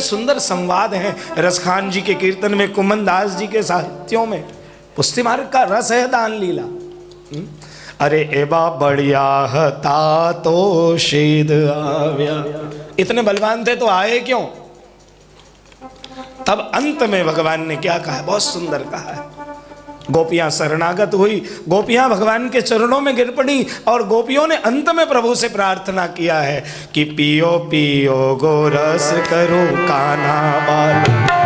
सुंदर संवाद हैं रसखान जी के कीर्तन में, कुमन दास जी के साहित्यों में। पुष्टि मार्ग का रस है दान लीला। अरे एबा बढ़िया था तो शीद आव्या, इतने बलवान थे तो आए क्यों? तब अंत में भगवान ने क्या कहा, बहुत सुंदर कहा है। गोपियां शरणागत हुई, गोपियां भगवान के चरणों में गिर पड़ी और गोपियों ने अंत में प्रभु से प्रार्थना किया है कि पियो पियो गोरस करो कान्हा बाल,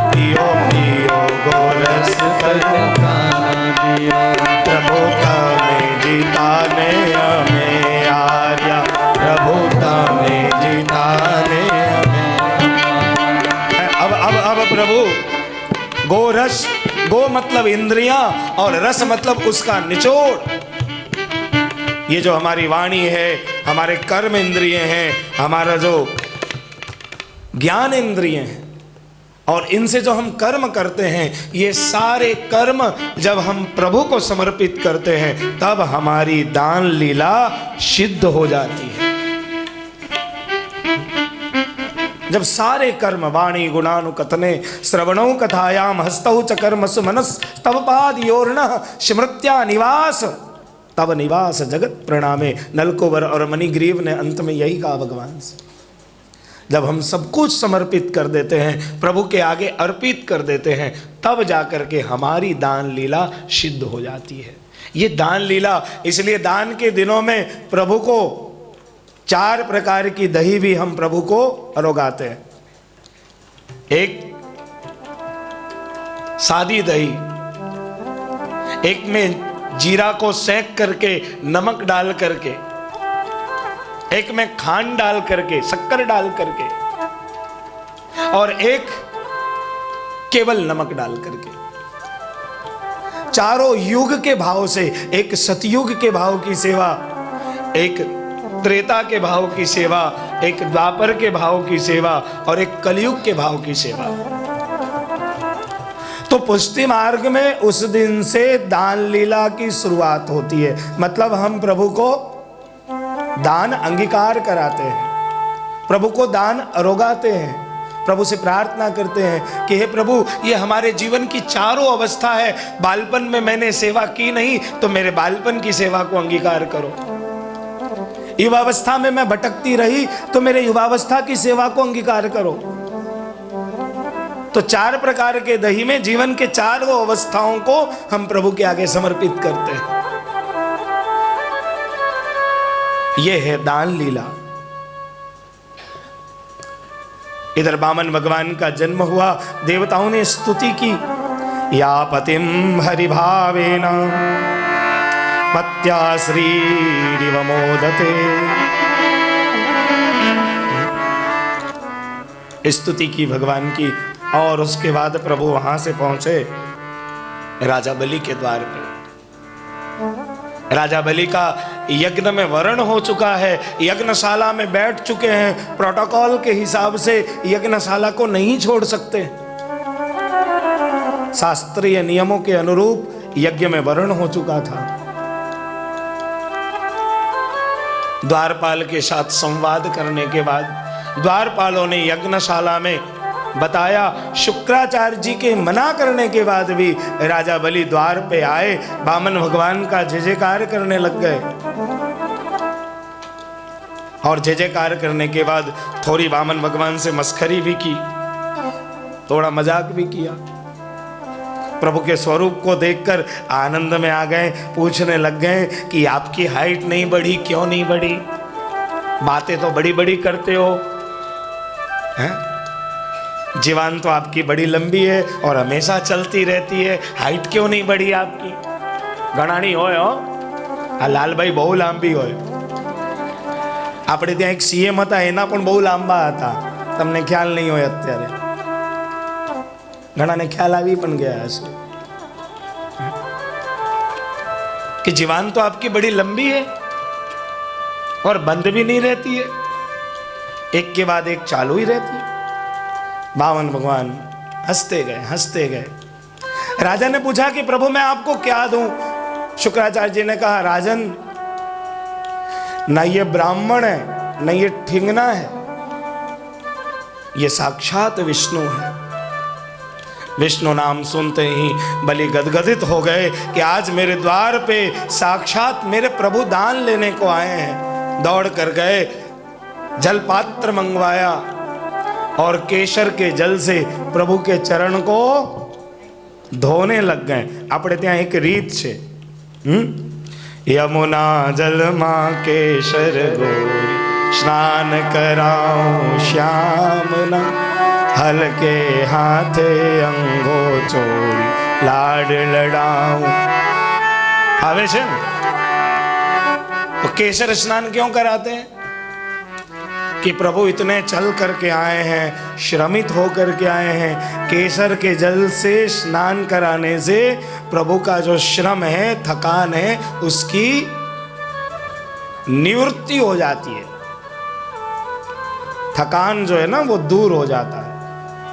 पियो पियो गोरस करो कान्हा बाल, प्रभु तमें जिताने हमें आर्या, प्रभु तमें जिताने हमें। अब प्रभु गोरस, गो मतलब इंद्रियां और रस मतलब उसका निचोड़। ये जो हमारी वाणी है, हमारे कर्म इंद्रिय हैं, हमारा जो ज्ञान इंद्रिय हैं, और इनसे जो हम कर्म करते हैं, ये सारे कर्म जब हम प्रभु को समर्पित करते हैं तब हमारी दान लीला सिद्ध हो जाती है। जब सारे कर्म वाणी गुणानुकथने श्रवणों कथायाम हस्तौ च कर्मसु मनस तव पाद योर्ण स्मृत्या निवास, तब निवास जगत प्रणामे। नलकुबर और मणिग्रीव ने अंत में यही कहा भगवान से। जब हम सब कुछ समर्पित कर देते हैं, प्रभु के आगे अर्पित कर देते हैं, तब जाकर के हमारी दान लीला सिद्ध हो जाती है। ये दान लीला, इसलिए दान के दिनों में प्रभु को 4 प्रकार की दही भी हम प्रभु को अरोगाते हैं। एक सादी दही, एक में जीरा को सेंक करके नमक डाल करके, एक में खांड डाल करके, शक्कर डाल करके, और एक केवल नमक डाल करके। चारों युग के भाव से, एक सतयुग के भाव की सेवा, एक त्रेता के भाव की सेवा, एक द्वापर के भाव की सेवा और एक कलयुग के भाव की सेवा। तो पुष्टि मार्ग में उस दिन से दान लीला की शुरुआत होती है। मतलब हम प्रभु को दान अंगीकार कराते हैं, प्रभु को दान अरोगाते हैं, प्रभु से प्रार्थना करते हैं कि हे प्रभु, ये हमारे जीवन की चारों अवस्था है। बालपन में मैंने सेवा की नहीं तो मेरे बालपन की सेवा को अंगीकार करो। युवावस्था में मैं भटकती रही तो मेरे युवावस्था की सेवा को अंगीकार करो। तो 4 प्रकार के दही में जीवन के 4 अवस्थाओं को हम प्रभु के आगे समर्पित करते हैं। यह है दान लीला। इधर वामन भगवान का जन्म हुआ, देवताओं ने स्तुति की, या पतिम हरिभावेना पत्या श्रीरिव मोदते। स्तुति की भगवान की, और उसके बाद प्रभु वहां से पहुंचे राजा बलि के द्वार पे। राजा बलि का यज्ञ में वर्ण हो चुका है, यज्ञशाला में बैठ चुके हैं। प्रोटोकॉल के हिसाब से यज्ञशाला को नहीं छोड़ सकते। शास्त्रीय नियमों के अनुरूप यज्ञ में वर्ण हो चुका था। द्वारपाल के साथ संवाद करने के बाद द्वारपालों ने यज्ञशाला में बताया, शुक्राचार्य जी के मना करने के बाद भी राजा बलि द्वार पे आए, वामन भगवान का जय जयकार करने लग गए। और जय जयकार करने के बाद थोड़ी वामन भगवान से मस्खरी भी की, थोड़ा मजाक भी किया। प्रभु के स्वरूप को देखकर आनंद में आ गए, पूछने लग गए कि आपकी हाइट नहीं बढ़ी, क्यों नहीं बढ़ी? बातें तो बड़ी बड़ी करते हो हैं? जीवान तो आपकी बड़ी लंबी है और हमेशा चलती रहती है, हाइट क्यों नहीं बढ़ी आपकी? घणानी होय हो, आ लालभाई बहु लांबी होय। આપણે ત્યાં એક સીએમ હતા, એના પણ બહુ લાંબા હતા, તમને ખ્યાલ નહીં હોય અત્યારે, ઘણાને ખ્યાલ આવી પણ ગયા હશે कि जीवान तो आपकी बड़ी लंबी है और बंद भी नहीं रहती है, एक के बाद एक चालू ही रहती है। वामन भगवान हंसते गए हंसते गए। राजा ने पूछा कि प्रभु मैं आपको क्या दूं? शुक्राचार्य जी ने कहा, राजन न ये ब्राह्मण है न ये ठिंगना है, ये साक्षात विष्णु है। विष्णु नाम सुनते ही बलि गदगदित हो गए कि आज मेरे द्वार पे साक्षात मेरे प्रभु दान लेने को आए हैं। दौड़ कर गए, जल पात्र मंगवाया और केसर के जल से प्रभु के चरण को धोने लग गए। अपने ત્યાં एक રીત છે, यमुना जल मां केसर गोरी, स्नान कराऊं श्यामना, हल्के हाथे अंगो चोरी, लाड लड़ाऊं। आवे छे तो केसर स्नान क्यों कराते हैं? कि प्रभु इतने चल करके आए हैं, श्रमित होकर के आए हैं, केसर के जल से स्नान कराने से प्रभु का जो श्रम है, थकान है, उसकी निवृत्ति हो जाती है। थकान जो है ना वो दूर हो जाता है।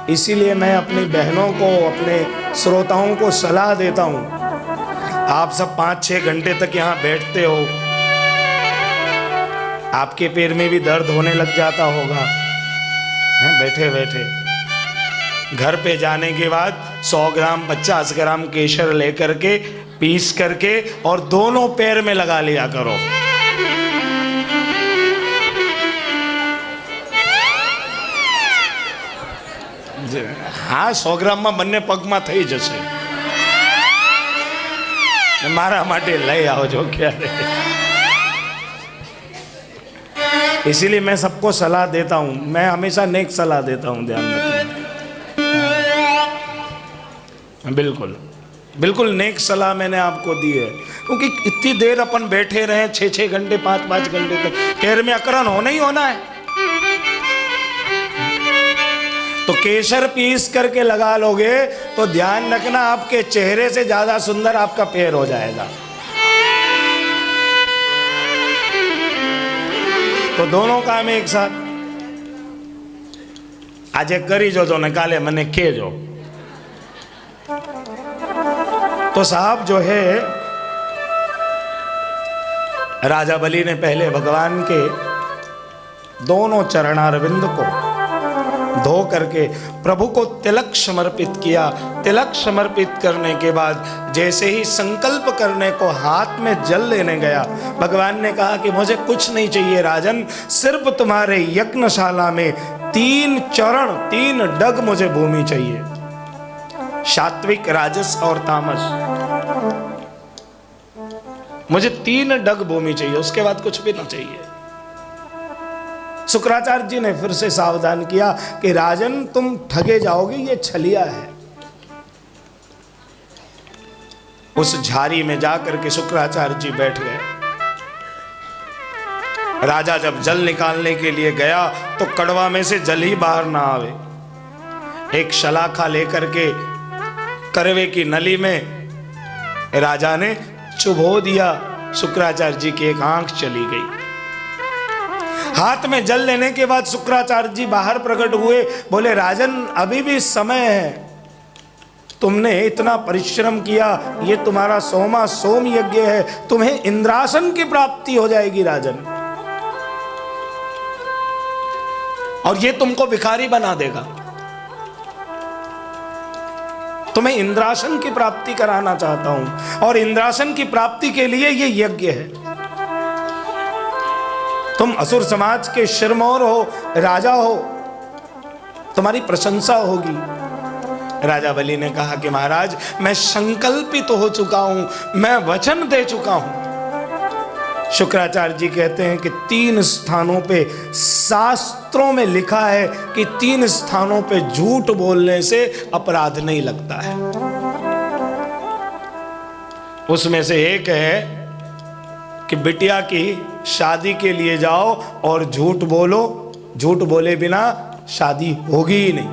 इसीलिए मैं अपनी बहनों को, अपने श्रोताओं को सलाह देता हूं, आप सब 5-6 घंटे तक यहाँ बैठते हो, आपके पैर में भी दर्द होने लग जाता होगा बैठे बैठे। घर पे जाने के बाद 100 ग्राम 50 ग्राम केसर लेकर के पीस करके और दोनों पैर में लगा लिया करो। हाँ, 100 ग्राम में બંને પગમાં થઈ જશે। મારા માટે લઈ આવજો ક્યારે। इसीलिए मैं सबको सलाह देता हूं, मैं हमेशा नेक सलाह देता हूं, ध्यान रखना। बिल्कुल बिल्कुल नेक सलाह मैंने आपको दी है, क्योंकि इतनी देर अपन बैठे रहे 6-6 घंटे 5-5 घंटे तक, पैर में अकरन होना ही होना है। तो केसर पीस करके लगा लोगे तो ध्यान रखना, आपके चेहरे से ज्यादा सुंदर आपका पैर हो जाएगा। तो दोनों काम एक साथ। आज करी जो तो निकाले मने के जो। तो साहब जो है, राजा बलि ने पहले भगवान के दोनों चरणारविंद को धो करके प्रभु को तिलक समर्पित किया। तिलक समर्पित करने के बाद जैसे ही संकल्प करने को हाथ में जल लेने गया, भगवान ने कहा कि मुझे कुछ नहीं चाहिए राजन, सिर्फ तुम्हारे यज्ञशाला में 3 चरण 3 डग मुझे भूमि चाहिए, सात्विक राजस और तामस। मुझे 3 डग भूमि चाहिए, उसके बाद कुछ भी ना चाहिए। शुक्राचार्य जी ने फिर से सावधान किया कि राजन तुम ठगे जाओगे, ये छलिया है। उस झाड़ी में जाकर के शुक्राचार्य जी बैठ गए। राजा जब जल निकालने के लिए गया तो कड़वा में से जल ही बाहर ना आवे। एक शलाखा लेकर के करवे की नली में राजा ने चुभो दिया। शुक्राचार्य जी की एक आंख चली गई। हाथ में जल लेने के बाद शुक्राचार्य जी बाहर प्रकट हुए, बोले राजन अभी भी समय है, तुमने इतना परिश्रम किया, ये तुम्हारा 100वां सोम यज्ञ है, तुम्हें इंद्रासन की प्राप्ति हो जाएगी राजन, और ये तुमको भिखारी बना देगा। तुम्हें इंद्रासन की प्राप्ति कराना चाहता हूं, और इंद्रासन की प्राप्ति के लिए ये यज्ञ है। तुम असुर समाज के शिरमौर हो, राजा हो, तुम्हारी प्रशंसा होगी। राजा बलि ने कहा कि महाराज मैं संकल्पित हो चुका हूं, मैं वचन दे चुका हूं। शुक्राचार्य जी कहते हैं कि 3 स्थानों पे शास्त्रों में लिखा है कि 3 स्थानों पे झूठ बोलने से अपराध नहीं लगता है। उसमें से एक है कि बिटिया की शादी के लिए जाओ और झूठ बोलो, झूठ बोले बिना शादी होगी ही नहीं।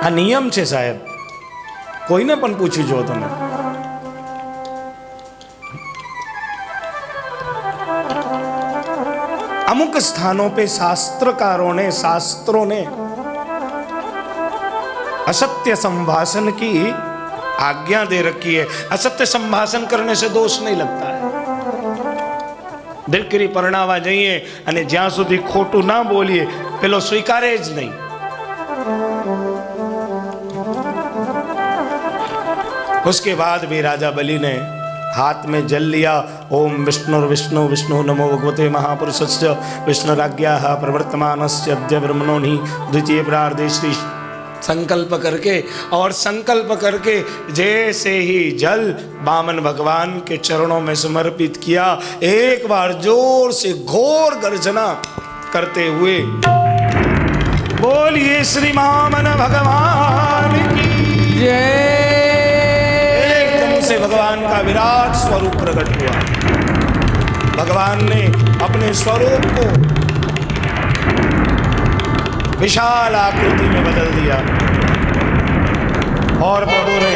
आ नियम छे साहेब, कोई ने पण पूछी जो तमे। अमुक स्थानों पे शास्त्रों ने असत्य संभाषण की आज्ञा दे रखी है। असत्य संभाषण करने से दोष नहीं लगता है। દીકરી પરણાવા જઈએ અને જ્યાં સુધી ખોટું ના બોલીએ પેલો સ્વીકારે જ નહીં. उसके बाद भी राजा बलि ने हाथ में जल लिया. ओम विष्णु विष्णु विष्णु नमो भगवते महापुरुषस्य विष्णुराज्ञाः प्रवर्तमानस्य अद्य ब्रह्मणोनि द्वितीय प्रार्धे श्री संकल्प करके और संकल्प करके जैसे ही जल वामन भगवान के चरणों में समर्पित किया, एक बार जोर से घोर गर्जना करते हुए बोलिए श्री वामन भगवान की जय. एकदम से भगवान का विराट स्वरूप प्रकट हुआ. भगवान ने अपने स्वरूप को विशाल आकृति में बदल दिया और प्रभु ने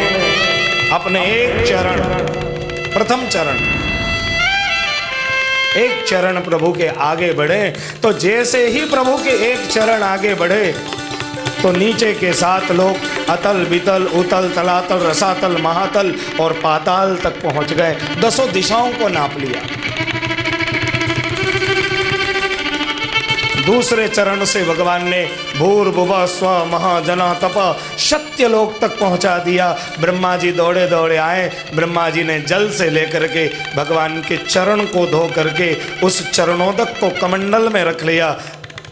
अपने एक चरण, प्रथम चरण, एक चरण प्रभु के आगे बढ़े. तो जैसे ही प्रभु के एक चरण आगे बढ़े तो नीचे के 7 लोक अतल बितल उतल तलातल रसातल महातल और पाताल तक पहुंच गए. 10 दिशाओं को नाप लिया. दूसरे चरण से भगवान ने भूर्भुवः स्वः महाजना तप सत्यलोक तक पहुंचा दिया. ब्रह्मा जी दौड़े दौड़े आए. ब्रह्मा जी ने जल से लेकर के भगवान के चरण को धो करके उस चरणोदक को कमंडल में रख लिया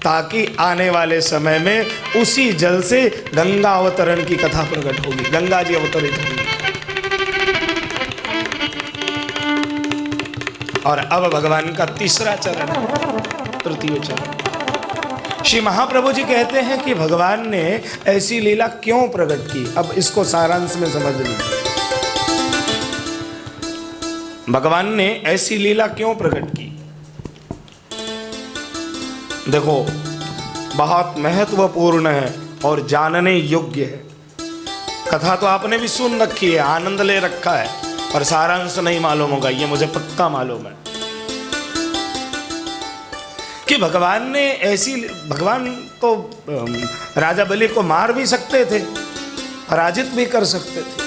ताकि आने वाले समय में उसी जल से गंगा अवतरण की कथा प्रकट होगी. गंगा जी अवतरित होगी. और अब भगवान का तीसरा चरण, तृतीय चरण. श्री महाप्रभु जी कहते हैं कि भगवान ने ऐसी लीला क्यों प्रकट की. अब इसको सारांश में समझ लीजिए. भगवान ने ऐसी लीला क्यों प्रकट की. देखो, बहुत महत्वपूर्ण है और जानने योग्य है. कथा तो आपने भी सुन रखी है, आनंद ले रखा है, पर सारांश नहीं मालूम होगा, ये मुझे पक्का मालूम है कि भगवान ने ऐसी, भगवान तो राजा बलि को मार भी सकते थे, पराजित भी कर सकते थे,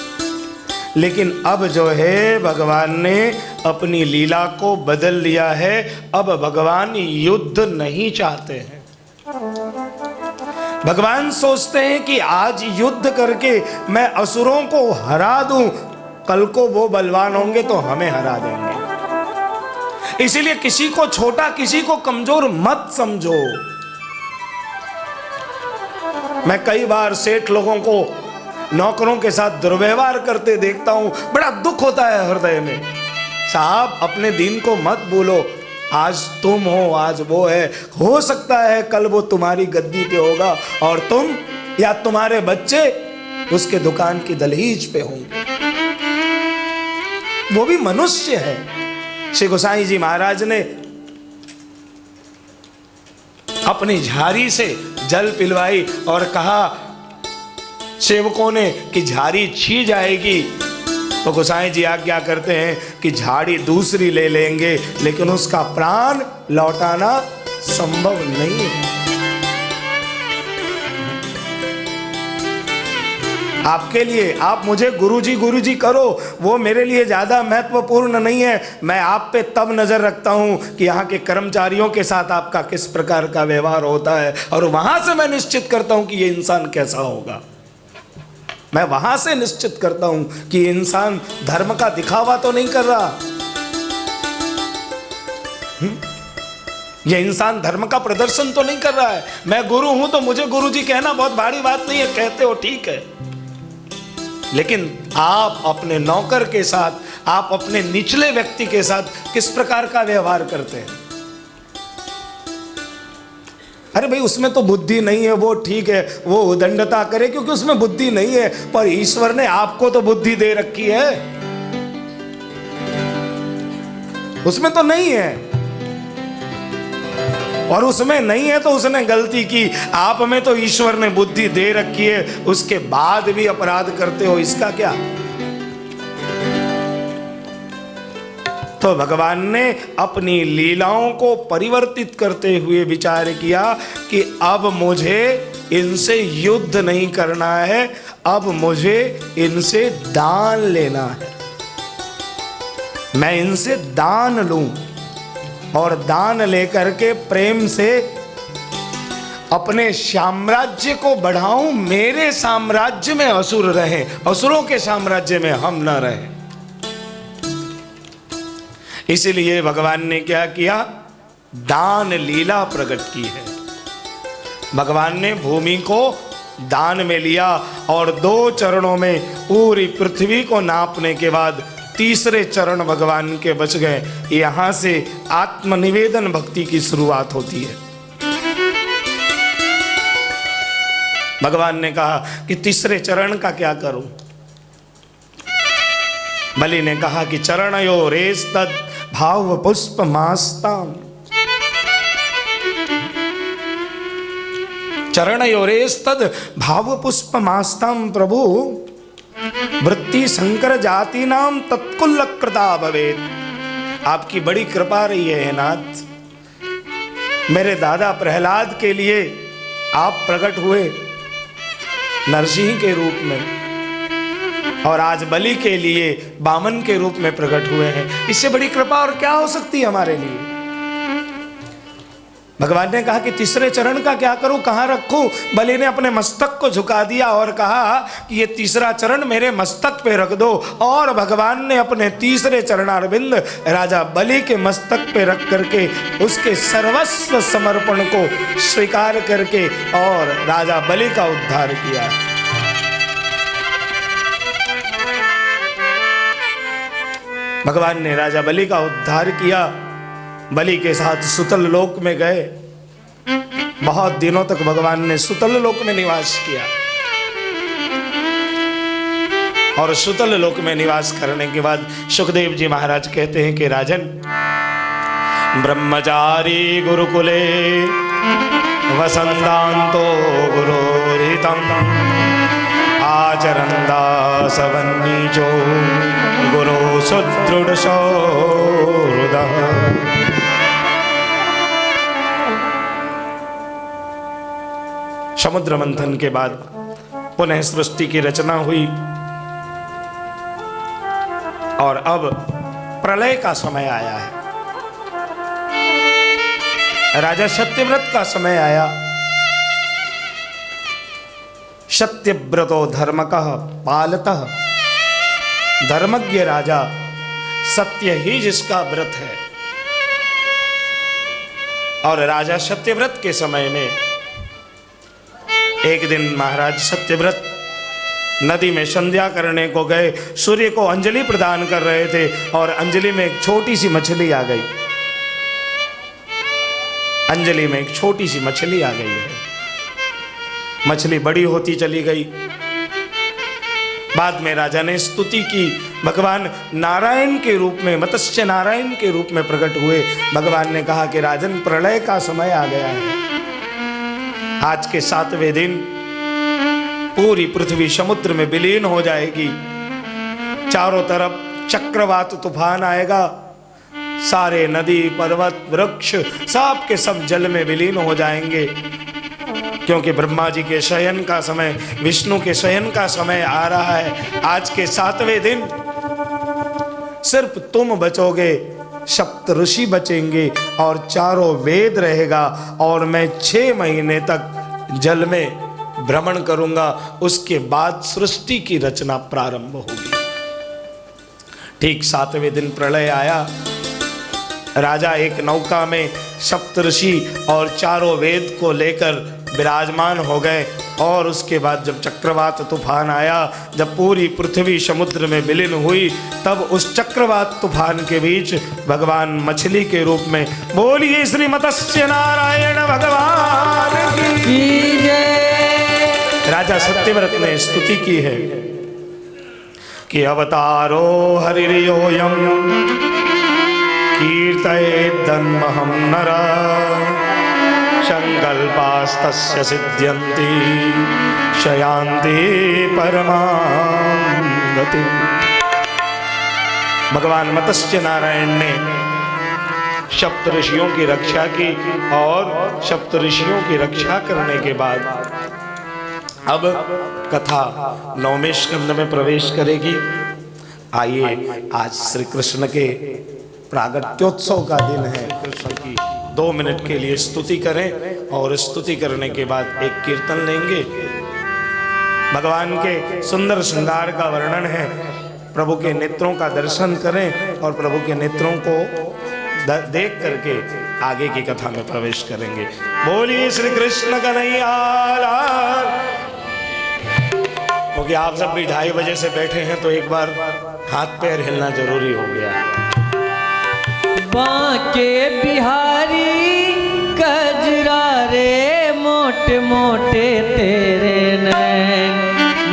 लेकिन अब जो है भगवान ने अपनी लीला को बदल लिया है. अब भगवान युद्ध नहीं चाहते हैं. भगवान सोचते हैं कि आज युद्ध करके मैं असुरों को हरा दूं, कल को वो बलवान होंगे तो हमें हरा देंगे. इसीलिए किसी को छोटा, किसी को कमजोर मत समझो. मैं कई बार सेठ लोगों को नौकरों के साथ दुर्व्यवहार करते देखता हूं, बड़ा दुख होता है हृदय में. साहब, अपने दिन को मत बोलो. आज तुम हो, आज वो है. हो सकता है कल वो तुम्हारी गद्दी पे होगा और तुम या तुम्हारे बच्चे उसके दुकान की दहलीज पे होंगे. वो भी मनुष्य है. श्री गोसाई जी महाराज ने अपनी झारी से जल पिलवाई और कहा सेवकों ने कि झारी छी जाएगी. तो गोसाई जी आज्ञा करते हैं कि झाड़ी दूसरी ले लेंगे, लेकिन उसका प्राण लौटाना संभव नहीं है. आपके लिए, आप मुझे गुरुजी करो, वो मेरे लिए ज्यादा महत्वपूर्ण नहीं है. मैं आप पे तब नजर रखता हूं कि यहाँ के कर्मचारियों के साथ आपका किस प्रकार का व्यवहार होता है, और वहां से मैं निश्चित करता हूं कि ये इंसान कैसा होगा. मैं वहां से निश्चित करता हूं कि इंसान धर्म का दिखावा तो नहीं कर रहा. ये इंसान धर्म का प्रदर्शन तो नहीं कर रहा है. मैं गुरु हूं तो मुझे गुरुजी कहना बहुत भारी बात नहीं है. कहते हो ठीक है, लेकिन आप अपने नौकर के साथ, आप अपने निचले व्यक्ति के साथ किस प्रकार का व्यवहार करते हैं. अरे भाई, उसमें तो बुद्धि नहीं है, वो ठीक है, वो उदंडता करे क्योंकि उसमें बुद्धि नहीं है, पर ईश्वर ने आपको तो बुद्धि दे रखी है, उसमें तो नहीं है. और उसमें नहीं है तो उसने गलती की. आप में तो ईश्वर ने बुद्धि दे रखी है, उसके बाद भी अपराध करते हो, इसका क्या. तो भगवान ने अपनी लीलाओं को परिवर्तित करते हुए विचार किया कि अब मुझे इनसे युद्ध नहीं करना है, अब मुझे इनसे दान लेना है. मैं इनसे दान लूं. और दान लेकर के प्रेम से अपने साम्राज्य को बढ़ाऊं, मेरे साम्राज्य में असुर रहे, असुरों के साम्राज्य में हम न रहे। इसलिए भगवान ने क्या किया, दान लीला प्रकट की है। भगवान ने भूमि को दान में लिया और 2 चरणों में पूरी पृथ्वी को नापने के बाद तीसरे चरण भगवान के बच गए। यहां से आत्मनिवेदन भक्ति की शुरुआत होती है। भगवान ने कहा कि तीसरे चरण का क्या करूं। बलि ने कहा कि चरणयो रेस तद भाव पुष्प मास्ताम, चरणयोरेस्तद भाव पुष्प मास्ताम प्रभु वृत्ति शंकर जाति नाम तत्कुल कृता भवेत। आपकी बड़ी कृपा रही है नाथ, मेरे दादा प्रहलाद के लिए आप प्रकट हुए नरसिंह के रूप में और आज बलि के लिए वामन के रूप में प्रकट हुए हैं। इससे बड़ी कृपा और क्या हो सकती है हमारे लिए। भगवान ने कहा कि तीसरे चरण का क्या करूं, कहां रखूं। बलि ने अपने मस्तक को झुका दिया और कहा कि ये तीसरा चरण मेरे मस्तक पे रख दो। और भगवान ने अपने तीसरे चरणारविंद राजा बलि के मस्तक पे रख करके उसके सर्वस्व समर्पण को स्वीकार करके और राजा बलि का उद्धार किया। भगवान ने राजा बलि का उद्धार किया। बलि के साथ सुतल लोक में गए। बहुत दिनों तक भगवान ने सुतल लोक में निवास किया और सुतल लोक में निवास करने के बाद सुखदेव जी महाराज कहते हैं कि राजन, ब्रह्मचारी गुरुकुले वसंतांतो गुरोरितम आचरंदा सवन्नीचो गुरु सुदृढ़ सौहृदः। समुद्र मंथन के बाद पुनः सृष्टि की रचना हुई और अब प्रलय का समय आया है। राजा सत्यव्रत का समय आया। सत्यव्रतो धर्मकः पालतः, धर्मज्ञ राजा, सत्य ही जिसका व्रत है। और राजा सत्यव्रत के समय में एक दिन महाराज सत्यव्रत नदी में संध्या करने को गए, सूर्य को अंजलि प्रदान कर रहे थे और अंजलि में एक छोटी सी मछली आ गई। अंजलि में एक छोटी सी मछली आ गई है। मछली बड़ी होती चली गई। बाद में राजा ने स्तुति की। भगवान नारायण के रूप में, मत्स्य नारायण के रूप में प्रकट हुए। भगवान ने कहा कि राजन, प्रलय का समय आ गया है। आज के 7वें दिन पूरी पृथ्वी समुद्र में विलीन हो जाएगी। चारों तरफ चक्रवात तूफान आएगा। सारे नदी पर्वत वृक्ष सब के सब जल में विलीन हो जाएंगे, क्योंकि ब्रह्मा जी के शयन का समय, विष्णु के शयन का समय आ रहा है। आज के 7वें दिन सिर्फ तुम बचोगे, सप्त ऋषि बचेंगे और चारों वेद रहेगा और मैं 6 महीने तक जल में भ्रमण करूंगा। उसके बाद सृष्टि की रचना प्रारंभ होगी। ठीक 7वें दिन प्रलय आया। राजा एक नौका में सप्तऋषि और चारों वेद को लेकर विराजमान हो गए। और उसके बाद जब चक्रवात तूफान आया, जब पूरी पृथ्वी समुद्र में विलीन हुई, तब उस चक्रवात तूफान के बीच भगवान मछली के रूप में, बोलिए श्री मत्स्य नारायण भगवान की जय, राजा सत्यव्रत ने स्तुति की है कि अवतारो हरिर्योऽयं कीर्तयेद्दन्महं नरा संकल्पास्तस्य सिद्ध्यन्ति शयान्ति परमां गतिम्। भगवान मत्स्य नारायण ने सप्त ऋषियों की रक्षा की और सप्त ऋषियों की रक्षा करने के बाद अब कथा 9वें स्कंद में प्रवेश करेगी। आइए आज श्री कृष्ण के प्रागट्योत्सव का दिन है। कृष्ण की 2 मिनट के लिए स्तुति करें और स्तुति करने के बाद एक कीर्तन लेंगे। भगवान के सुंदर श्रृंगार का वर्णन है। प्रभु के नेत्रों का दर्शन करें और प्रभु के नेत्रों को देख करके आगे की कथा में प्रवेश करेंगे। बोलिए श्री कृष्ण कन्हैया लाल। क्योंकि आप सब भी 2:30 बजे से बैठे हैं तो एक बार हाथ पैर हिलना जरूरी हो गया। बांके बिहारी कजरा रे मोटे मोटे तेरे नैन,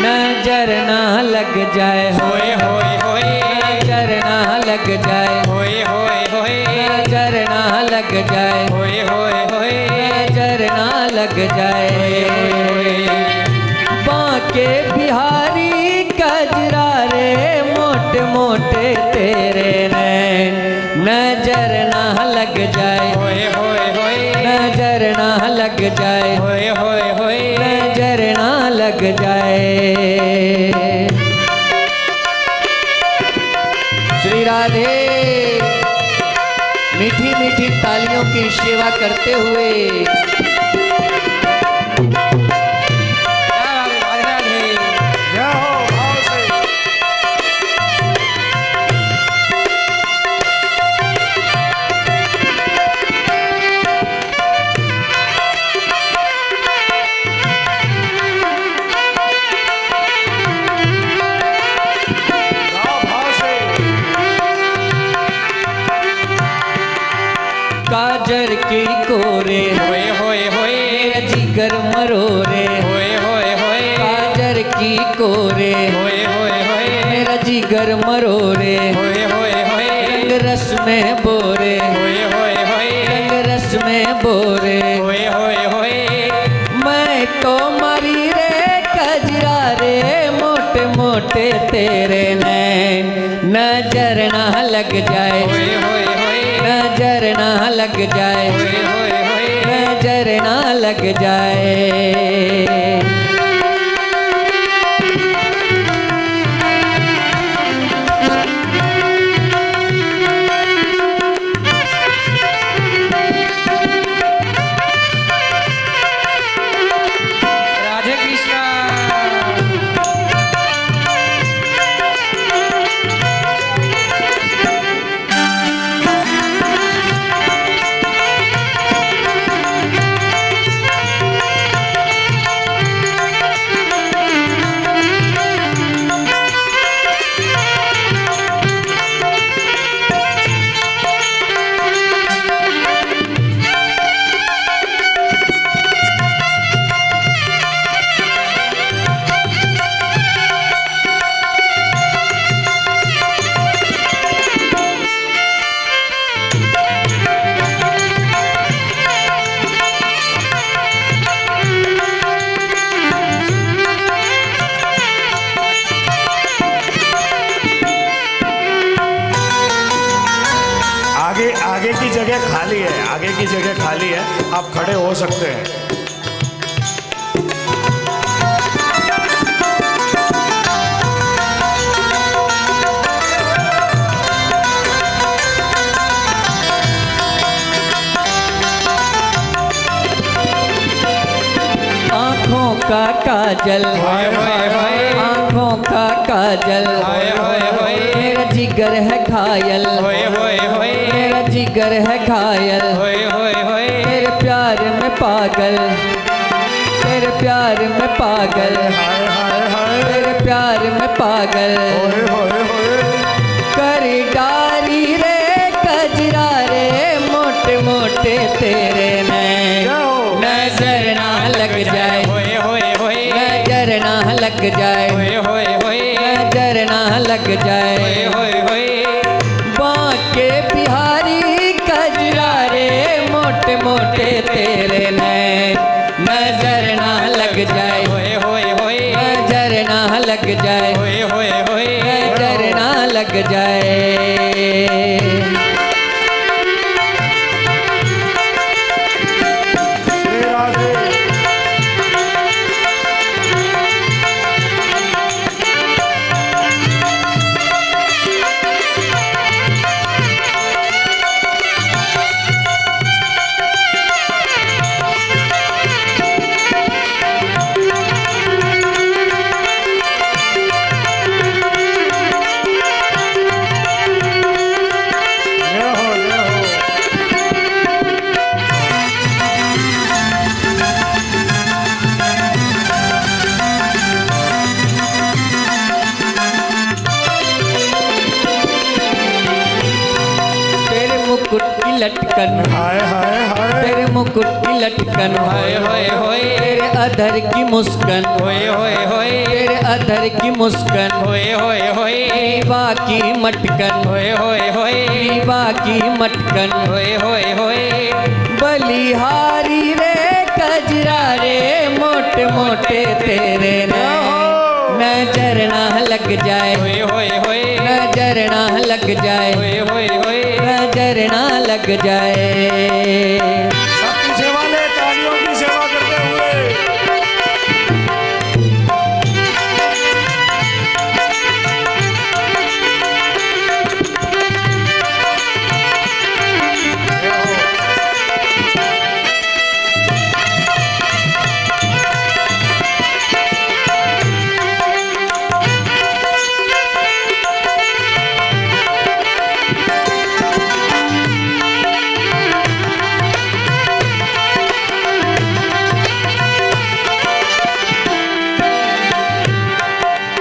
नजर ना लग जाए होए होए होए, नजर ना लग जाए होए होए होए, नजर ना लग जाए होए होए होए, नजर ना लग जाए। बांके बिहारी कजरा रे मोटे मोटे तेरे नैन, नजर ना लग जाए होए होए होए, नजर ना लग जाए होए होए होए, नजर ना लग जाए। श्री राधे मीठी मीठी तालियों की सेवा करते हुए काजर की कोरे होए होए होए, जिगर मरोरे होए होए होए, काजर की कोरे होए होए होए, मेरा जिगर मरोरे होए होए होए, रंग रस में बोरे होए होए होए, रंग रस में बोरे होए होए होए। मैं तो मरी रे कजरा रे मोटे मोटे तेरे नैन, नजर ना लग जाए होए होए होए, नजर ना लग जाए होए होए होए, नजर ना लग जाए। राधे कृष्णा। आगे की जगह खाली है, आगे की जगह खाली है, आप खड़े हो सकते हैं। आँखों का काजल आँखों का काजल, मेरा जिगर है घायल, मेरा जिगर है घायल, तेरे प्यार में पागल, तेरे प्यार में पागल, तेरे प्यार में पागल। करी डारी रे कजरा रे मोटे मोटे तेरे नैन, नजर ना लग जाए नजर ना लग जाए नजर ना लग जाए। बांके बिहारी कजरा रे मोटे मोटे तेरे नैन, नजर ना लग जाए नजर ना लग जाए नजर ना लग जाए। लटकन, हाय हाय हाय, तेरे मुकुट की लटकन, होए होए होए, तेरे अधर की मुस्कान, होए होए होए, तेरे अधर की मुस्कान, होए होए होए, बाकी मटकन, होए होए होए, बाकी मटकन, होए होए होए, बलिहारी रे कजरा रे मोटे मोटे तेरे नजर ना लग जाए, होए होए होए, नजर ना लग जाए, होए होए होए, नजर ना लग जाए। सबकी सेवा ले, तालियों की सेवा करते हुए।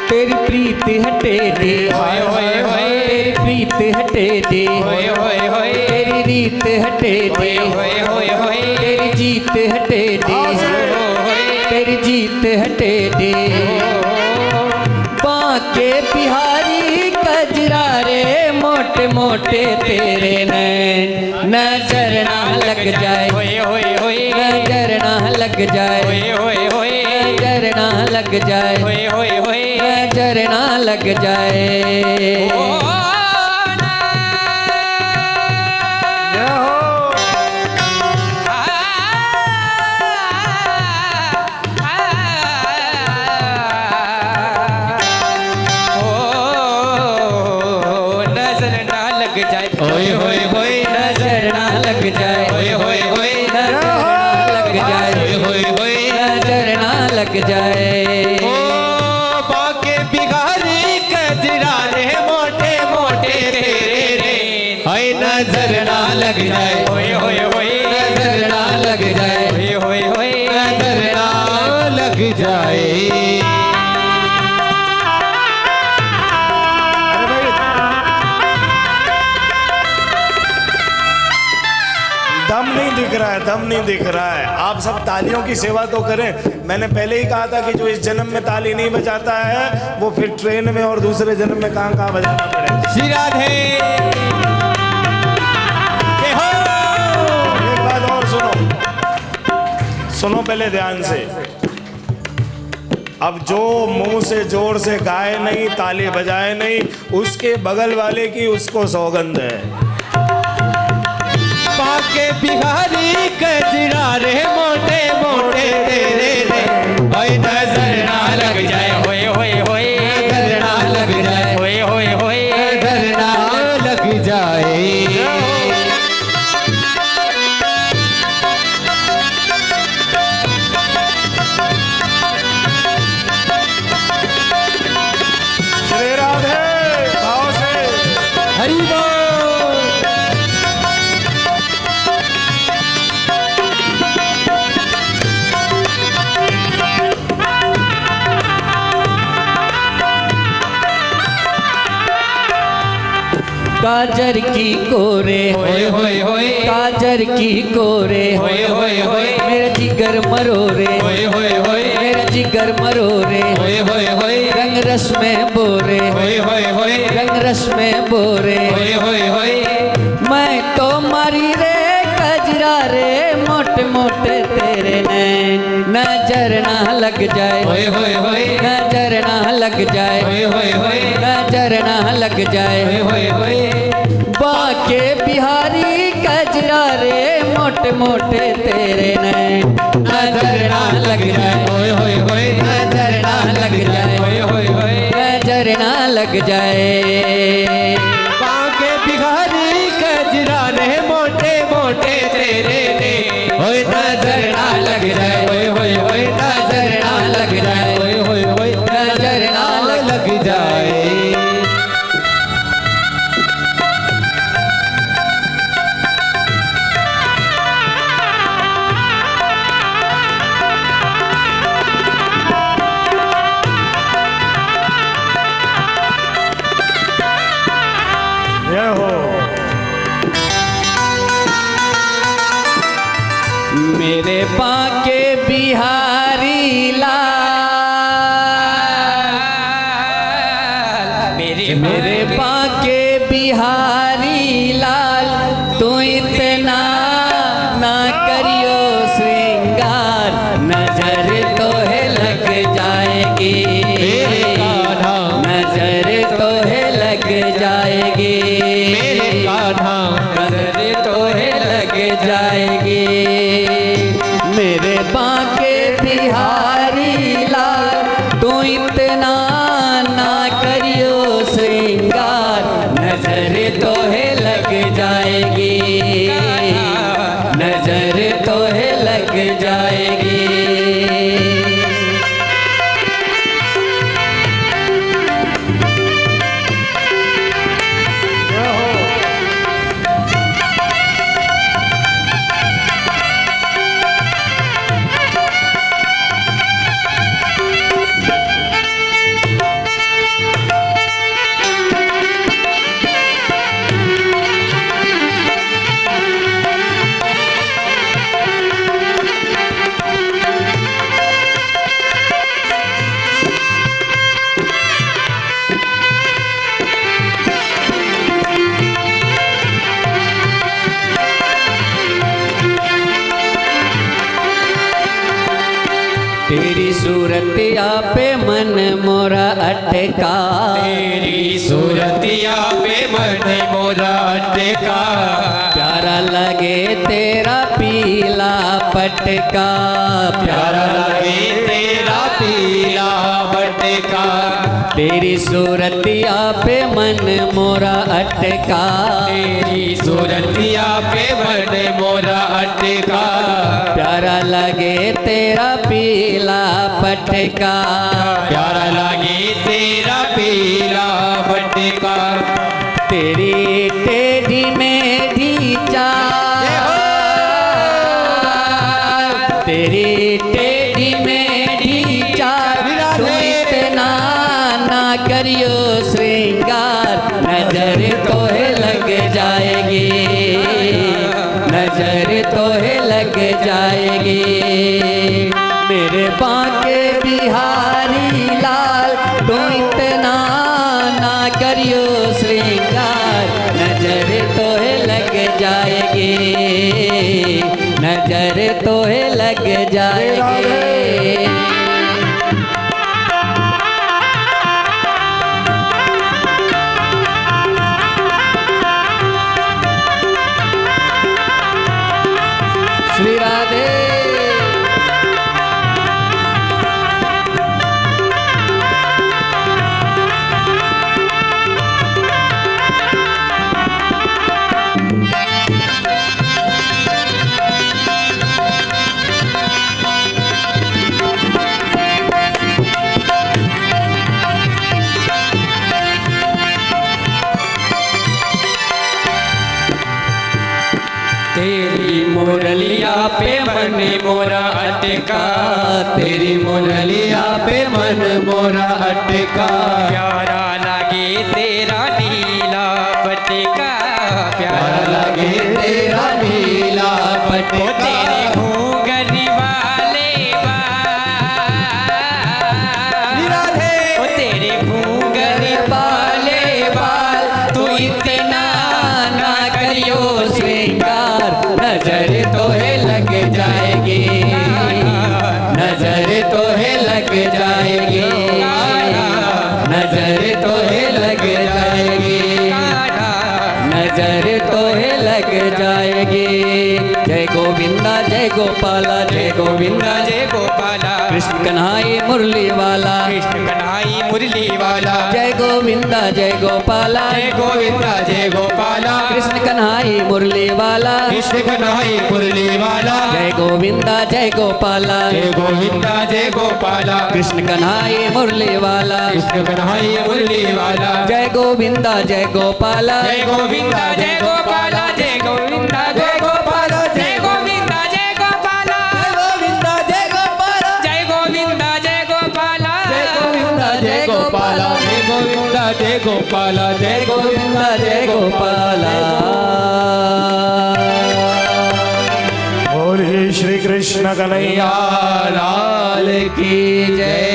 तेरी प्रीत हटे दे, होए होए होए, तेरी प्रीत हटे दे, होए होए होए, तेरी रीत हटे दे, होए होए होए, तेरी जीत हटे दे, तेरी जीत हटे दे, बांके बिहारी कजरा रे मोटे मोटे तेरे नजर ना लग जाए, होए होए होए, नजर ना लग जाए, होए होए होए, नजर ना लग जाए, होए होए होए, नजर ना लग जाए। होए होए होए, नजर ना लग जाए, होए होए होए, नजर ना लग जाए, होए होए होए, नजर ना लग जाए। ओ बाके बिहारी कजरा रे मोटे मोटे तेरे रे, हाय नजर ना लग जाए, होए होए होए, नजर ना लग जाए, होए होए होए, नजर ना लग जाए। दम नहीं दिख रहा है, दम नहीं दिख रहा है। आप सब तालियों की सेवा तो करें। मैंने पहले ही कहा था कि जो इस जन्म में ताली नहीं बजाता है वो फिर ट्रेन में और दूसरे जन्म में कहाँ कहाँ बजाना पड़ेगा। श्री राधे। एक बात और सुनो, सुनो पहले ध्यान से। अब जो मुंह से जोर से गाए नहीं, ताली बजाए नहीं, उसके बगल वाले की उसको सौगंध है। बाके बिहारी कजरा रे मोटे मोटे तेरे रे, होए नजर ना लग जाए, होए होए होए, नजर ना लग जाए, होए होए होए, नजर ना लग जाए। श्री राधे भाव से हरि बोल। काजर की कोरे, होए होए होए, काजर की कोरे, होए होए होए, मेरा जिगर मरोरे, होए होए होए, मेरा जिगर मरोरे, होए होए होए, रंग रस में बोरे, होए होए होए, रंग रस में बोरे, होए होए होए, मैं तो मरी रे कजरा रे मोटे मोटे तेरे नजर ना लग जाए, होए होए होए, नजर ना लग जाए, होए होए होए, नजर ना लग जाए, होए होए होए, बाके बिहारी कजरा रे मोटे मोटे तेरे नजर ना लग जाए, होए होए होए, नजर ना लग जाए, होए होए होए, नजर ना लग जाए। बाके बिहारी कजरा रे मोटे मोटे तेरे रे, होए नजर ना लग जाए, होए होए होए, नजर ना लग जाए, होए होए होए, नजर ना लग जाए। मेरे बाके बिहारी लाल तू इतना ना करियो श्रृंगार, नजर तो है लग जाएगी, नजर तो है लग जाएगी, नजर तो है लग जाएगी। मेरे बाके बिहारी लाल तू इतना ना करियो श्रृंगार, नजर तो है लग जाएगी, नजर तो है लग जाएगी। तेरी सूरतिया पे मन मोरा अटका, तेरी सूरतिया पे मन मोरा अटका, प्यारा लगे तेरा पीला पटका, प्यारा लगे तेरा पीला बटका। तेरी सूरतिया पे मन मोरा अटका, तेरी सूरतिया पे मन मोरा अटका, प्यारा लगे तेरा पीला पटका, प्यारा लगे तेरा पीला बटका। तेरी टेढ़ी मेढ़ी चाल, तेरी टेढ़ी मेढ़ी चाल तू इतना ना करियो श्रृंगार, नजर तो है लग जाएगी, नजर तो है लग जाएगी। मेरे बाके बिहारी लाल तू इतना ना करियो श्रृंगार, नजर तो है लग जाएगी, नजर तो है लग जाएगी। श्री राधे। तेरी मुरलिया पे मन मोरा अटका, तेरी मुरलिया पे मन मोरा अटका, प्यारा लगे तेरा नीला पटका, प्यारा लगे तेरा नीला पटका। तेरे घूंघट वाले बाल, ओ तेरे घूंघट वाले बाल तू इतना ना करियो श्रृंगार, नजर तो है लग जाएगी, नजर तो है लग जाएगी, नजर तो है लग जाएगी, नजर तो है लग जाएगी। जय गोविंदा जय गोपाला, जय गोविंदा जय गोपाला, कृष्ण कन्हाई मुरली वाला, कृष्ण कन्हाई मुरली वाला, जय गोविंदा जय गोपाला, जय गोविंदा जय गोपाला, कृष्ण कन्हाई मुरली वाला, कृष्ण कन्हाई मुरली वाला, जय गोविंदा जय गोपाला, जय गोविंदा जय गोपाला, कृष्ण कन्हाई मुरली वाला, कृष्ण कन्हाई मुरली वाला, जय गोविंदा जय गोपाला, जय गोविंदा जय गोपाला, जय गोविंदा जय गोपाला, जय गोविंदा जय गोपाला, जय गोविंदा जय गोपाला, जय गोविंदा जय गोपाला, जय गोविंदा जय गोपाला, जय गोविंदा जय गोपाला, जय गोविंदा जय गोपाला। श्री कृष्ण कन्हैया लाल की जय।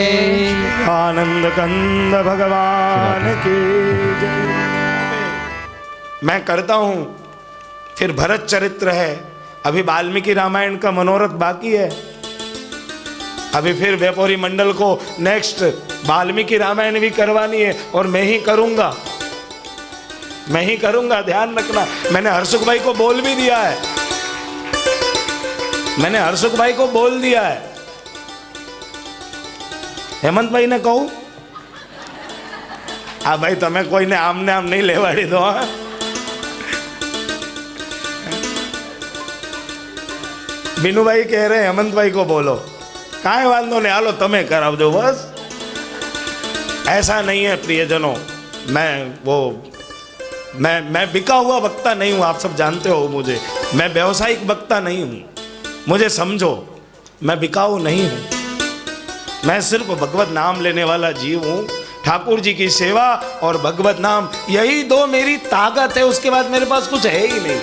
सच्चिदानंद कंद भगवान की जय। मैं करता हूं, फिर भरत चरित्र है, अभी वाल्मीकि रामायण का मनोरथ बाकी है, अभी फिर व्यापारी मंडल को नेक्स्ट वाल्मीकि रामायण भी करवानी है और मैं ही करूंगा, मैं ही करूंगा। ध्यान रखना, मैंने हरसुख भाई को बोल भी दिया है, मैंने हरसुख भाई को बोल दिया है। हेमंत भाई ने कहूं, आ भाई तमे कोई ने आमने आम नहीं लेवाड़ी दो। बीनू भाई कह रहे हेमंत भाई को बोलो, काहे वांधो नहीं, हालो तमे कराव दो बस। ऐसा नहीं है प्रियजनों, मैं बिका हुआ वक्ता नहीं हूं, आप सब जानते हो मुझे, मैं व्यवसायिक वक्ता नहीं हूं, मुझे समझो, मैं बिकाऊ नहीं हूं। मैं सिर्फ भगवत नाम लेने वाला जीव हूं। ठाकुर जी की सेवा और भगवत नाम, यही दो मेरी ताकत है, उसके बाद मेरे पास कुछ है ही नहीं।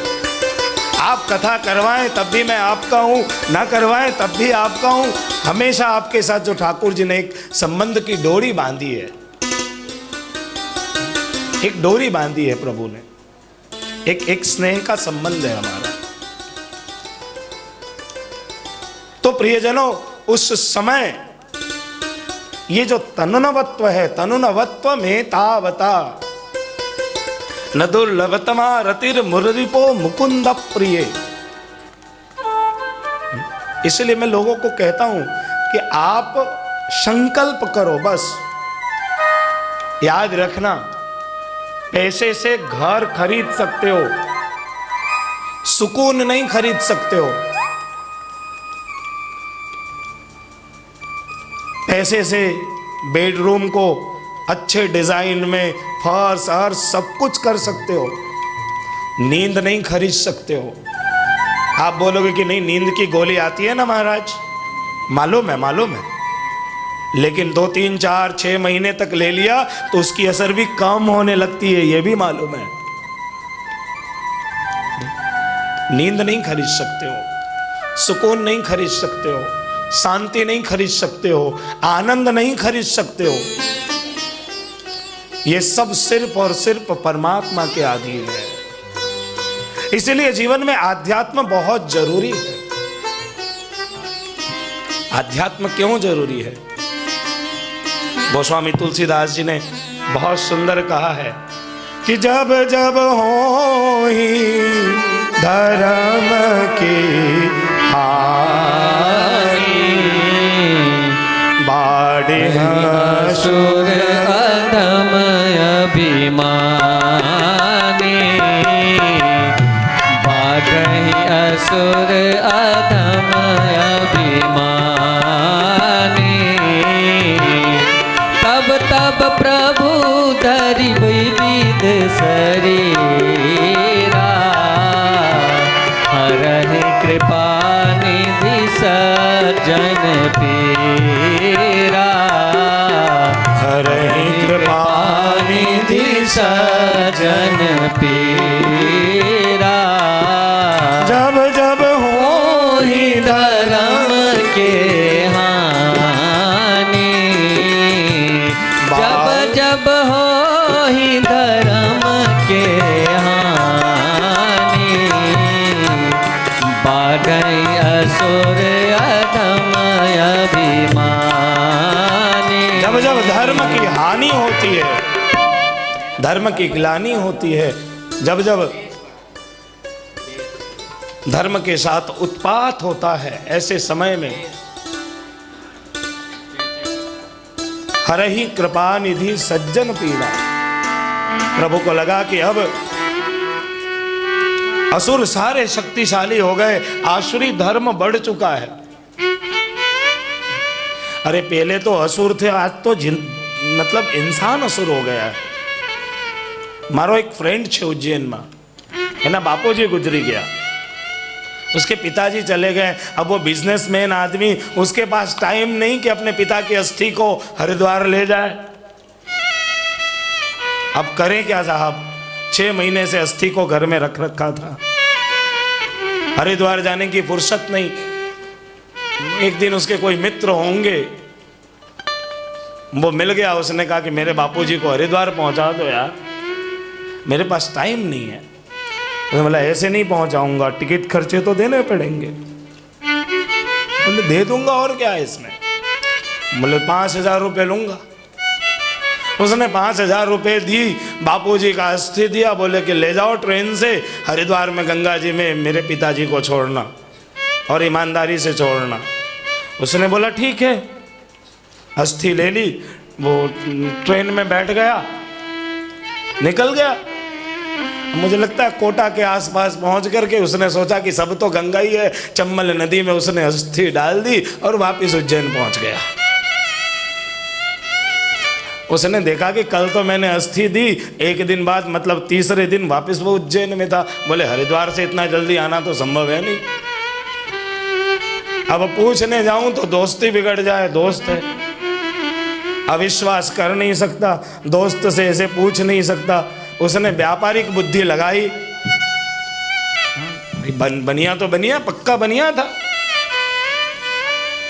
आप कथा करवाएं तब भी मैं आपका हूं, ना करवाएं तब भी आपका हूं। हमेशा आपके साथ जो ठाकुर जी ने एक संबंध की डोरी बांधी है, एक डोरी बांधी है प्रभु ने, एक स्नेह का संबंध है हमारा। तो प्रियजनों, उस समय ये जो तनुनवत्व है, तनुनवत्व में तावता न दुर्लभतमा रतिर मुररिपो मुकुंद प्रिय। इसलिए मैं लोगों को कहता हूं कि आप संकल्प करो, बस याद रखना, पैसे से घर खरीद सकते हो, सुकून नहीं खरीद सकते हो। पैसे से बेडरूम को अच्छे डिजाइन में फर्श और सब कुछ कर सकते हो, नींद नहीं खरीद सकते हो। आप बोलोगे कि नहीं, नींद की गोली आती है ना महाराज, मालूम है, मालूम है, लेकिन 2, 3, 4, 6 महीने तक ले लिया तो उसकी असर भी कम होने लगती है, यह भी मालूम है। नींद नहीं खरीद सकते हो, सुकून नहीं खरीद सकते हो, शांति नहीं खरीद सकते हो, आनंद नहीं खरीद सकते हो। ये सब सिर्फ और सिर्फ परमात्मा के अधीन है। इसलिए जीवन में आध्यात्म बहुत जरूरी है। आध्यात्म क्यों जरूरी है? गोस्वामी तुलसीदास जी ने बहुत सुंदर कहा है कि जब जब होई धर्म की हानि, बाढ़े असुर अधम अभिमानी, बाढ़हि असुर अधम अभिमानी, तब तब प्रभु धरि विविध शरीरा, हरहि कृपा निधि सज्जन पीरा, हरहि कृपा निधि सज्जन पीरा। जब जब होहि धर्म के हानि, जब जब होहि धर्म के हानि, बाढ़हि असुर अधम अभिमानी। जब जब धर्म की हानि होती है, धर्म की ग्लानि होती है, जब जब धर्म के साथ उत्पात होता है, ऐसे समय में हरहि कृपा निधि सज्जन पीड़ा। प्रभु को लगा कि अब असुर सारे शक्तिशाली हो गए, आसुरी धर्म बढ़ चुका है। अरे पहले तो असुर थे, आज तो मतलब इंसान असुर हो गया है। मारो एक फ्रेंड छे उज्जैन में, है ना, बापूजी गुजरी गया, उसके पिताजी चले गए। अब वो बिजनेसमैन आदमी, उसके पास टाइम नहीं कि अपने पिता की अस्थि को हरिद्वार ले जाए। अब करें क्या साहब, 6 महीने से अस्थि को घर में रख रखा था, हरिद्वार जाने की फुर्सत नहीं। एक दिन उसके कोई मित्र होंगे, वो मिल गया, उसने कहा कि मेरे बापूजी को हरिद्वार पहुंचा दो यार, मेरे पास टाइम नहीं है। उसने बोला ऐसे नहीं पहुंचाऊंगा, टिकट खर्चे तो देने पड़ेंगे। बोले दे दूंगा, और क्या है इसमें। बोले 5,000 रुपये लूंगा। उसने 5,000 रुपये दी, बापूजी का अस्थि दिया, बोले कि ले जाओ ट्रेन से हरिद्वार में गंगा जी में मेरे पिताजी को छोड़ना और ईमानदारी से छोड़ना। उसने बोला ठीक है, अस्थि ले ली, वो ट्रेन में बैठ गया, निकल गया। मुझे लगता है कोटा के आसपास पहुंच करके उसने सोचा कि सब तो गंगा ही है, चम्बल नदी में उसने अस्थि डाल दी और वापिस उज्जैन पहुंच गया। उसने देखा कि कल तो मैंने अस्थि दी, एक दिन बाद मतलब तीसरे दिन वापस वो उज्जैन में था। बोले हरिद्वार से इतना जल्दी आना तो संभव है नहीं, अब पूछने जाऊं तो दोस्ती बिगड़ जाए, दोस्त है, अविश्वास कर नहीं सकता, दोस्त से ऐसे पूछ नहीं सकता। उसने व्यापारिक बुद्धि लगाई, बनिया तो बनिया, पक्का बनिया था।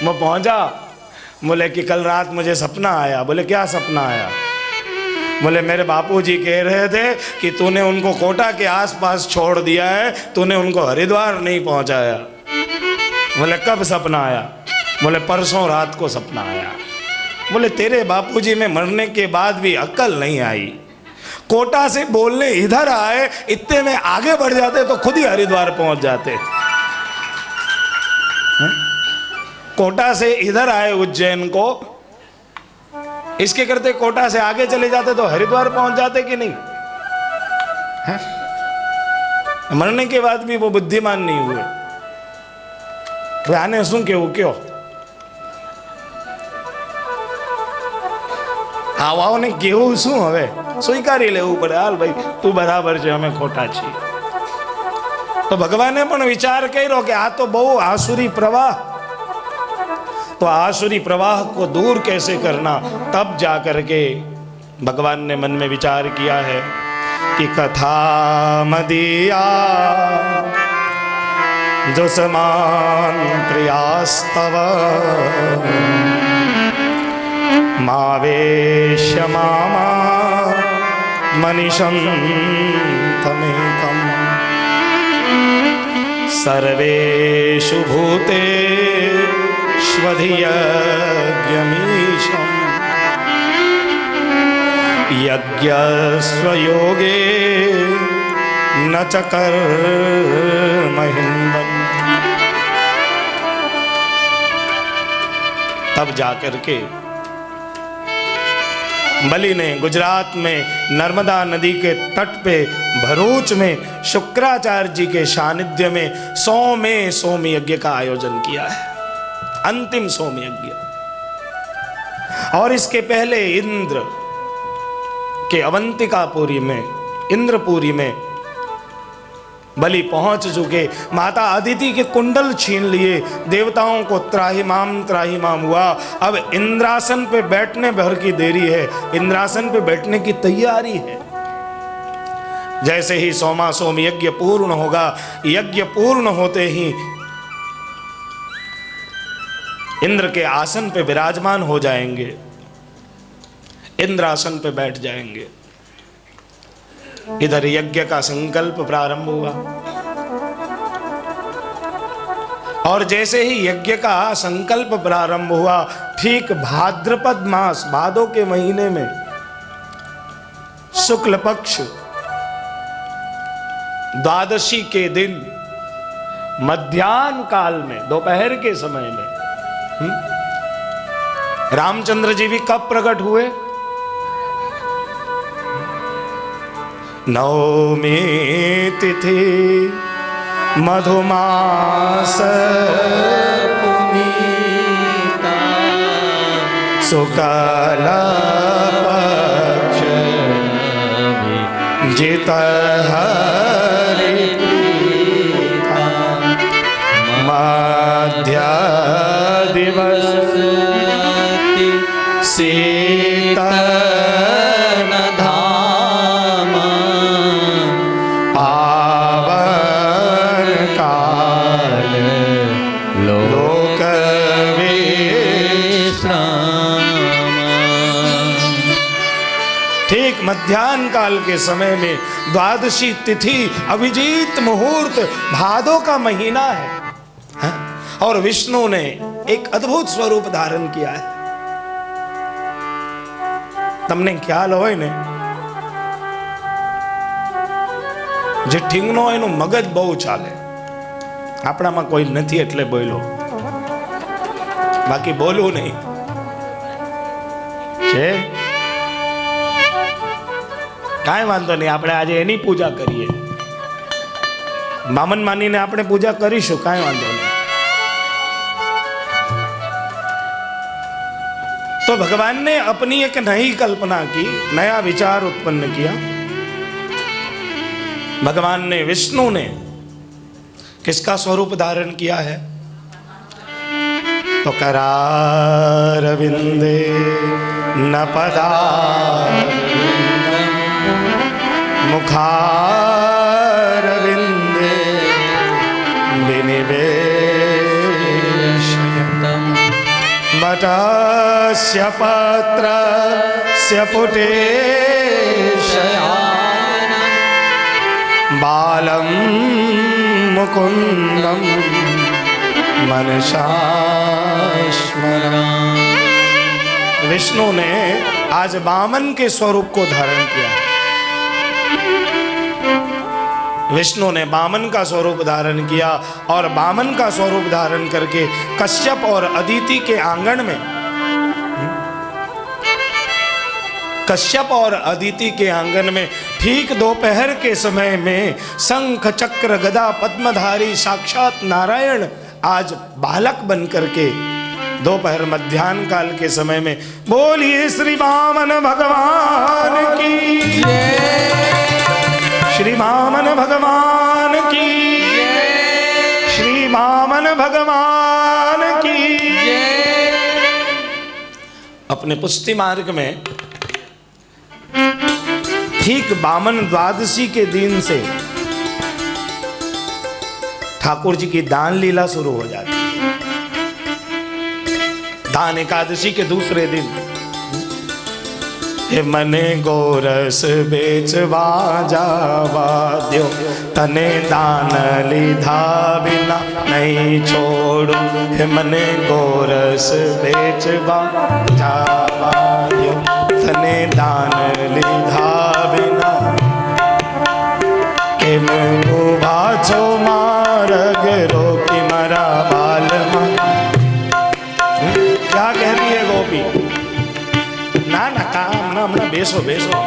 वो पहुंचा, बोले कि कल रात मुझे सपना आया। बोले क्या सपना आया। बोले मेरे बापूजी कह रहे थे कि तूने उनको कोटा के आसपास छोड़ दिया है, तूने उनको हरिद्वार नहीं पहुंचाया। बोले कब सपना आया। बोले परसों रात को सपना आया। बोले तेरे बापूजी में मरने के बाद भी अक्ल नहीं आई, कोटा से बोलने इधर आए, इतने में आगे बढ़ जाते तो खुद ही हरिद्वार पहुंच जाते। कोटा से इधर आए उज्जैन को, इसके करते कोटा से आगे चले जाते तो हरिद्वार पहुंच जाते कि नहीं। है? मरने के बाद भी वो बुद्धिमान नहीं हुए। आने શું કેવું કયો આવાઓને કેવું શું, હવે સ્વીકારી લેવું પડે, હાલ ભાઈ તું બરાબર છે, અમે ખોટા છીએ। તો ભગવાને પણ વિચાર કર્યો કે આ તો બહુ આસુરી પ્રવાહ, तो आसुरी प्रवाह को दूर कैसे करना। तब जाकर के भगवान ने मन में विचार किया है कि कथा मदिया जो समान प्रियास्तव मावेश मामा मनीषं तमेकम सर्वेषु भूते स्वधियज्ञमीशं यज्ञस्वयोगे न च कर्महिन्दम्। तब जाकर के बलि ने गुजरात में नर्मदा नदी के तट पे भरूच में शुक्राचार्य जी के सानिध्य में 100वें सोम यज्ञ का आयोजन किया है, अंतिम सोम यज्ञ। और इसके पहले इंद्र के अवंतिकापुरी में, इंद्रपुरी में बलि पहुंच चुके। माता अदिति के कुंडल छीन लिए, देवताओं को त्राहिमाम हुआ। अब इंद्रासन पे बैठने भर की देरी है, इंद्रासन पे बैठने की तैयारी है। जैसे ही सोमा सोम यज्ञ पूर्ण होगा, यज्ञ पूर्ण होते ही इंद्र के आसन पे विराजमान हो जाएंगे, इंद्रासन पे बैठ जाएंगे। इधर यज्ञ का संकल्प प्रारंभ हुआ और जैसे ही यज्ञ का संकल्प प्रारंभ हुआ, ठीक भाद्रपद मास, भादों के महीने में शुक्ल पक्ष द्वादशी के दिन मध्याह्न काल में, दोपहर के समय में रामचंद्र जी भी कब प्रकट हुए। नवमी तिथि मधुमास पुनीता शुक्ल पक्ष जित मध्य दिवस सीता ठीक मध्याह्न काल के समय में द्वादशी तिथि अभिजीत मुहूर्त भादों का महीना है और विष्णु ने एक अद्भुत स्वरूप धारण किया है। तमने ख्याल होय ने जे ठींगनो एनु मगज बहु चाले, आपणामां कोई नथी એટલે બોલ્યો, बाकी बोलવું नहीं છે। કાંઈ વાંધો નહીં, આપણે આજે એની પૂજા કરીએ, બામન માનીને આપણે પૂજા કરીશું, કાંઈ વાંધો નહીં। तो भगवान ने अपनी एक नई कल्पना की, नया विचार उत्पन्न किया। भगवान ने, विष्णु ने किसका स्वरूप धारण किया है? तो करारविंदे न पदारविंदम मुखारविंदे विनिवेशयन्तम् वटस्य पत्रस्य पुटेशयानं बालं मुकुन्दं मनसा स्मरामि। विष्णु ने आज वामन के स्वरूप को धारण किया। विष्णु ने वामन का स्वरूप धारण किया और वामन का स्वरूप धारण करके कश्यप और अदिति के आंगन में, कश्यप और अदिति के आंगन में ठीक दोपहर के समय में शंख चक्र गदा पद्मधारी साक्षात नारायण आज बालक बन करके दोपहर मध्याह्न काल के समय में, बोलिए श्री वामन भगवान की जय, श्री वामन भगवान की जय, श्री वामन भगवान की जय। अपने पुष्टि मार्ग में ठीक वामन द्वादशी के दिन से ठाकुर जी की दान लीला शुरू हो जाती है। दान एकादशी के दूसरे दिन, हे मने गोरस बेचवा जावा द्यो, तने दान लीधा बिना नहीं छोड़ू। हे मने गोरस बेचवा जावा द्यो, तने दान लीधा बिना के मुबा छो मार्ग रोकी मरा बाल। क्या कह रही है गोपी? ना ना काम ना, हमણાં બેસો બેસો,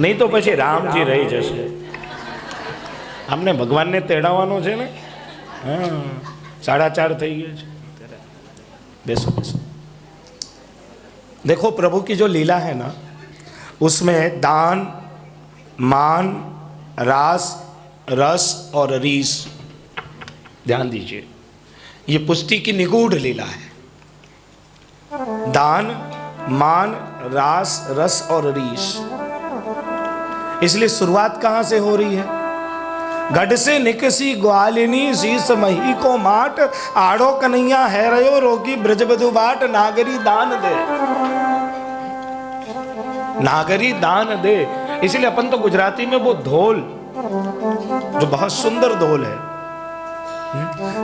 નહીં તો પછી રામજી રહી જશે। અમને ભગવાનને તેડાવવાનો છે ને। હા, 4:30 થઈ ગયા છે। બેસો બેસો। देखो प्रभु की जो लीला है ना, उसमें दान मान रास रस और रीस, ध्यान दीजिए, ये पुष्टि की निगूढ़ लीला है। दान मान रास रस और रीस। इसलिए शुरुआत कहां से हो रही है? गढ़ से निकसी ग्वालिनी शीस मही को माट, आड़ो कन्हैया है रयो रोगी ब्रजबधु बाट, नागरी दान दे, नागरी दान दे। इसलिए अपन तो गुजराती में वो धोल, जो बहुत सुंदर धोल है,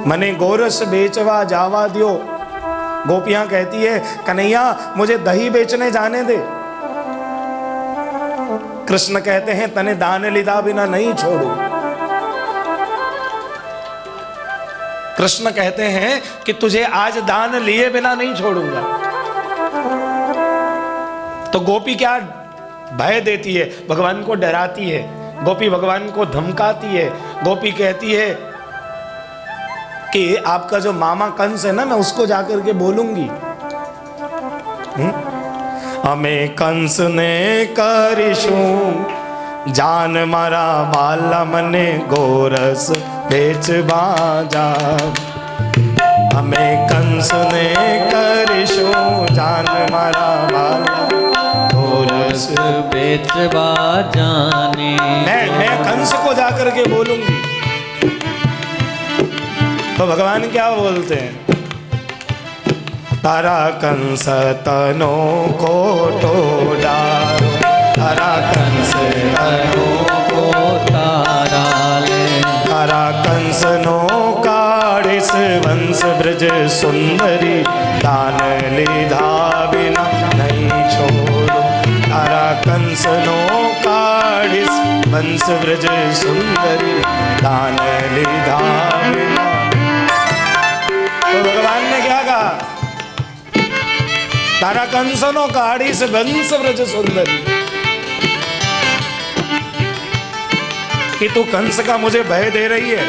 मने गोरस बेचवा जावा दियो। गोपियां कहती है कन्हैया मुझे दही बेचने जाने दे। कृष्ण कहते हैं तने दान लिदा बिना नहीं छोड़ू। कृष्ण कहते हैं कि तुझे आज दान लिए बिना नहीं छोड़ूंगा। तो गोपी क्या भय देती है, भगवान को डराती है, गोपी भगवान को धमकाती है। गोपी कहती है कि आपका जो मामा कंस है ना, मैं उसको जाकर के बोलूंगी। हमें कंस ने करिशू जान मारा बाला, मने गोरस बेचवा जा। हमें कंस ने करिशू जान मारा बाला, गोरस बेचवा जाने। मैं कंस को जाकर के बोलूंगी। तो भगवान क्या बोलते हैं? तारा कंस तनो कोटो डारो, तारा कंस तनो को ताराले तारा कंस नो काढ़िस वंश ब्रज सुंदरी, दान लीधा बिना नहीं छोड़ो। तारा कंस नो काढ़िस वंश ब्रज सुंदरी, दान लीधा बिना। तो भगवान ने क्या कहा? तारा कंस नो काढ़िस वंश ब्रज सुंदरी, कि तू कंस का मुझे भय दे रही है।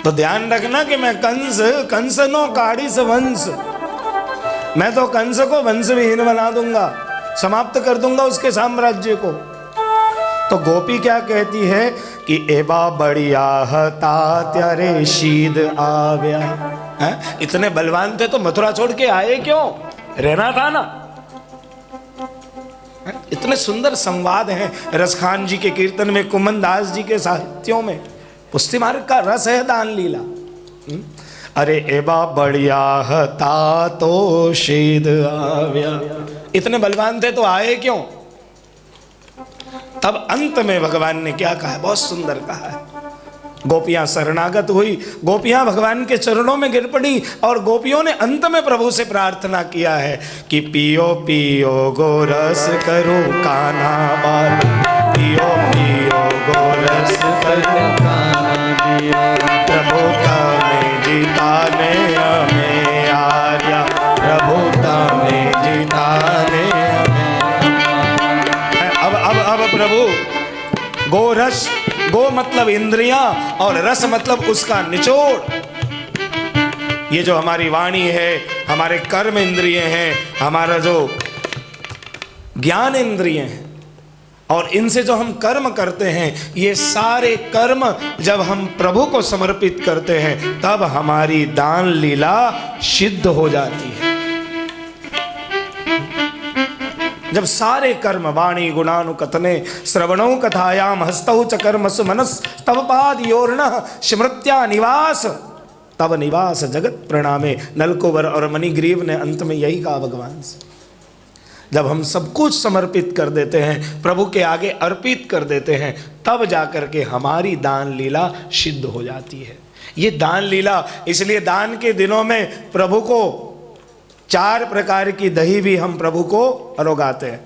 तो ध्यान रखना कि मैं कंस नो काढ़िस वंश, मैं तो कंस को वंश विहीन बना दूंगा, समाप्त कर दूंगा उसके साम्राज्य को। तो गोपी क्या कहती है कि एबा बढ़िया हता त्यारे शीद आव्या। हैं? इतने बलवान थे तो मथुरा छोड़ के आए क्यों? रहना था ना। इतने सुंदर संवाद हैं रसखान जी के कीर्तन में, कुमन दास जी के साहित्यों में। पुष्टि मार्ग का रस है दान लीला। अरे एबा बढ़िया हता तो शीद आव्या, इतने बलवान थे तो आए क्यों? तब अंत में भगवान ने क्या कहा? बहुत सुंदर कहा है। गोपियां शरणागत हुई, गोपियां भगवान के चरणों में गिर पड़ी, और गोपियों ने अंत में प्रभु से प्रार्थना किया है कि पियो पियो गोरस करो कान्हा बाल, पियो पियो गोरस करो कान्हा दियो, प्रभु तमें जिताने हमें आर्या, प्रभु तमें जिताने हमें। अब प्रभु गोरस, गो मतलब इंद्रियां और रस मतलब उसका निचोड़। ये जो हमारी वाणी है, हमारे कर्म इंद्रिय हैं, हमारा जो ज्ञान इंद्रिय हैं, और इनसे जो हम कर्म करते हैं, ये सारे कर्म जब हम प्रभु को समर्पित करते हैं तब हमारी दान लीला सिद्ध हो जाती है। जब सारे कर्म वाणी गुणानुकथने श्रवणौ कथायाम हस्तौ च कर्मसु मनस तव पादयोर्णः स्मृत्या निवास, तव निवास जगत प्रणामे। नलकुबर और मणिग्रीव ने अंत में यही कहा भगवान से। जब हम सब कुछ समर्पित कर देते हैं, प्रभु के आगे अर्पित कर देते हैं, तब जाकर के हमारी दान लीला सिद्ध हो जाती है। ये दान लीला, इसलिए दान के दिनों में प्रभु को 4 प्रकार की दही भी हम प्रभु को अरोगाते हैं।